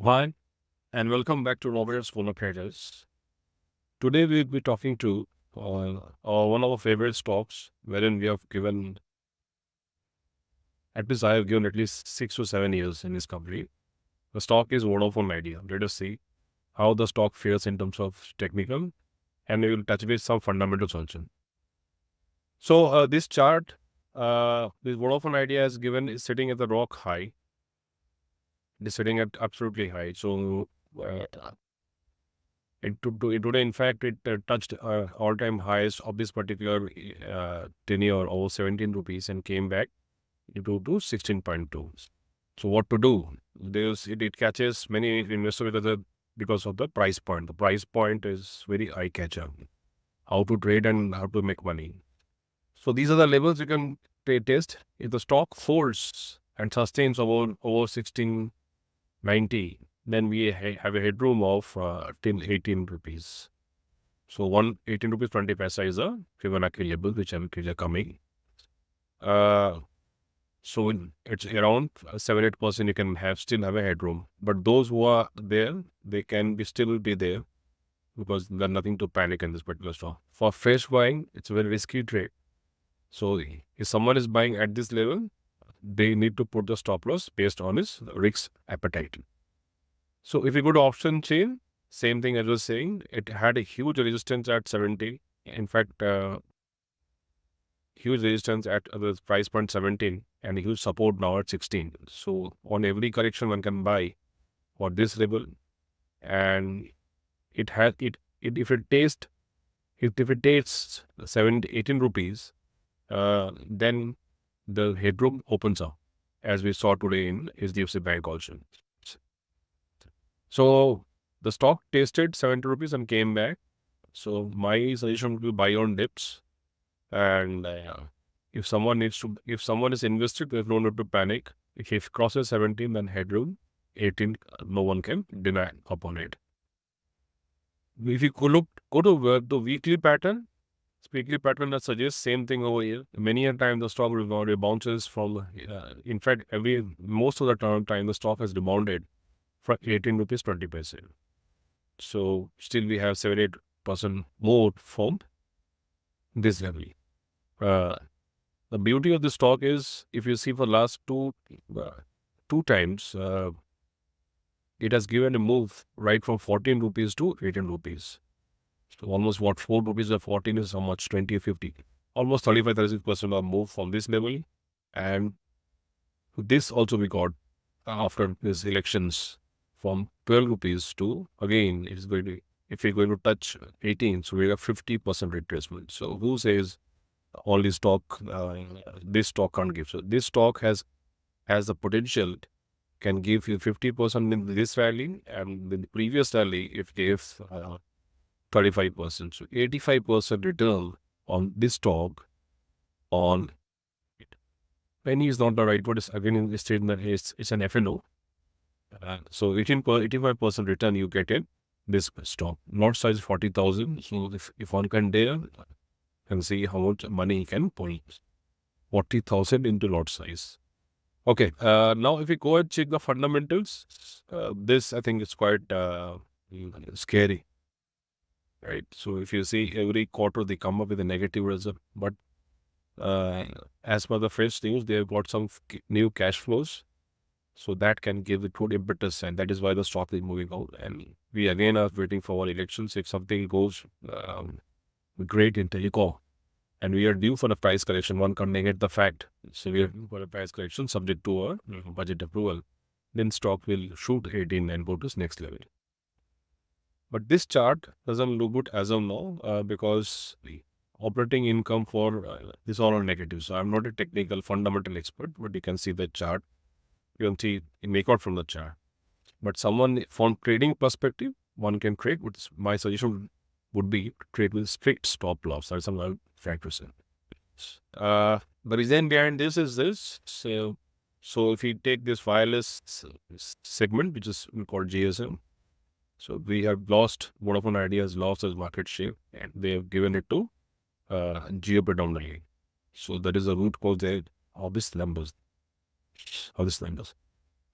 Hi, and welcome back to Robert's Corner Pages. Today we'll be talking to one of our favorite stocks, wherein we have given, at least I have given at least 6 to 7 years in this company. The stock is Vodafone Idea. Let us see how the stock fares in terms of technical, and we will touch base some fundamentals also. So this chart, this Vodafone Idea is given is sitting at the rock high. It is sitting at absolutely high. So uh, today, in fact, it touched all-time highs of this particular tenure over 17 rupees and came back to 16.2. So what to do? It catches many investors because of the price point. The price point is very eye catcher. How to trade and how to make money. So these are the levels you can test. If the stock holds and sustains over 1690, then we have a headroom of till 18 rupees. So 18 rupees 20 paisa is a Fibonacci level which are coming. So it's around 7-8% you can still have a headroom. But those who are there, they can still be there because there's nothing to panic in this particular stock. For fresh buying, it's a very risky trade. So if someone is buying at this level, they need to put the stop loss based on his risk appetite. So if you go to option chain, same thing as I was saying, it had a huge resistance at 70. In fact, huge resistance at the price point 17 and a huge support now at 16. So on every correction one can buy for this level, and it has it if it tastes 18 rupees, then the headroom opens up, as we saw today in HDFC Bank also. So the stock tasted 70 rupees and came back. So my suggestion would be buy on dips. And if someone is invested, there's no need to panic. If it crosses 17, then headroom, 18, no one can deny upon it. If you go to the weekly pattern that suggests same thing over here. Many a time the stock bounces from, in fact, most of the time the stock has rebounded from 18 rupees 20 paise. So still we have 7-8% more from this level. The beauty of the stock is, if you see for last two times, it has given a move right from 14 rupees to 18 rupees. So almost 4 rupees or 14 is how much? 20 or 50. Almost 35-36% of move from this level. And this also we got after these elections from 12 rupees to, again, it's going to, if we're going to touch 18, so we have 50% retracement. So who says all this stock, this stock can't give? So this stock has the potential, can give you 50% in this rally, and in the previous rally it gave 35%. So 85% return on this stock on it. Penny is not the right word. It's again in the statement, it's an FNO. So 85% return you get in this stock. Lot size 40,000. So if one can dare and see how much money he can pull, 40,000 into lot size. Okay. Now if we go and check the fundamentals, this I think is quite scary. Right. So if you see every quarter they come up with a negative result, but as per the fresh news, they have got some new cash flows, so that can give a good impetus, and that is why the stock is moving out. And we again are waiting for our elections. If something goes great in telecom, and we are due for a price correction, one can't negate the fact. So we are due for a price correction subject to a budget approval. Then stock will shoot 18 and go to this next level. But this chart doesn't look good as of now because the operating income for this all are negative. So I'm not a technical fundamental expert, but you can see the chart. You can see it make out from the chart. But someone from trading perspective, one can trade. My suggestion would be trade with strict stop loss. That's some factors in. The reason behind this is this. So if you take this wireless segment, which is called GSM, so we have lost, Vodafone Idea has lost its market share, and they have given it to Jio predominantly. So that is the root cause there of these numbers.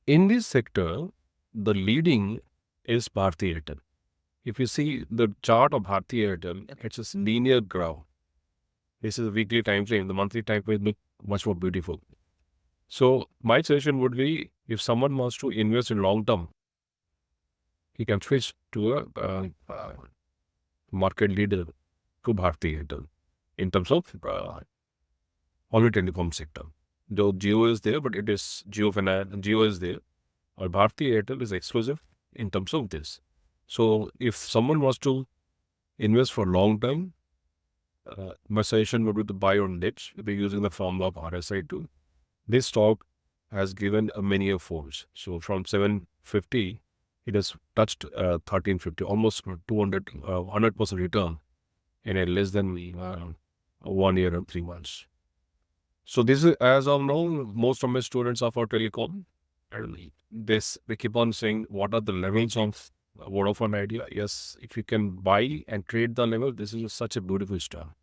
In this sector, the leading is Bharti Airtel. If you see the chart of Bharti Airtel, it's a linear graph. This is a weekly time frame. The monthly time frame look much more beautiful. So my suggestion would be, if someone wants to invest in long term, he can switch to a market leader, to Bharti Airtel, in terms of only telecom sector. Though Jio is there, but it is Jio Finance, Jio is there, or Bharti Airtel is exclusive in terms of this. So if someone wants to invest for long term, my suggestion would be to buy on dips. We're using the formula of RSI2. This stock has given a many folds. So from 750, it has touched 1350, almost 100% return in a less than 1 year and 3 months. So this is, as of now, most of my students are for telecom. And this, we keep on saying, what are the levels of Vodafone Idea? Yes, if you can buy and trade the level, this is such a beautiful stock.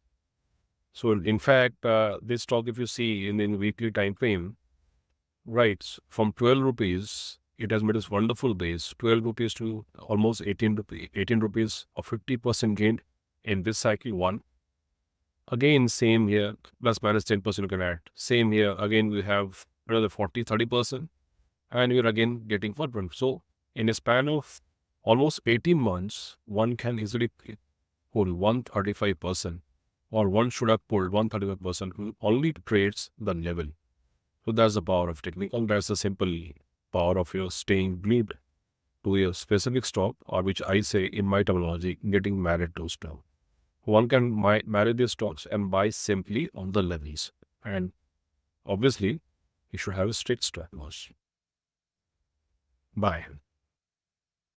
So in fact, this stock, if you see in the weekly time frame, right, from 12 rupees, it has made this wonderful base, 12 rupees to almost 18 rupees, or 50% gain in this cycle one. Again, same here, plus minus 10% you can add. Same here, again, we have another 30%, and we're again getting 4%. So in a span of almost 18 months, one can easily pull 135%, or one should have pulled 135% who only trades the level. So that's the power of technical. That's the simple power of your staying glued to a specific stock, or which I say in my terminology, getting married to stock. One can marry these stocks and buy simply on the levels. And obviously, you should have a strict stop loss. Bye.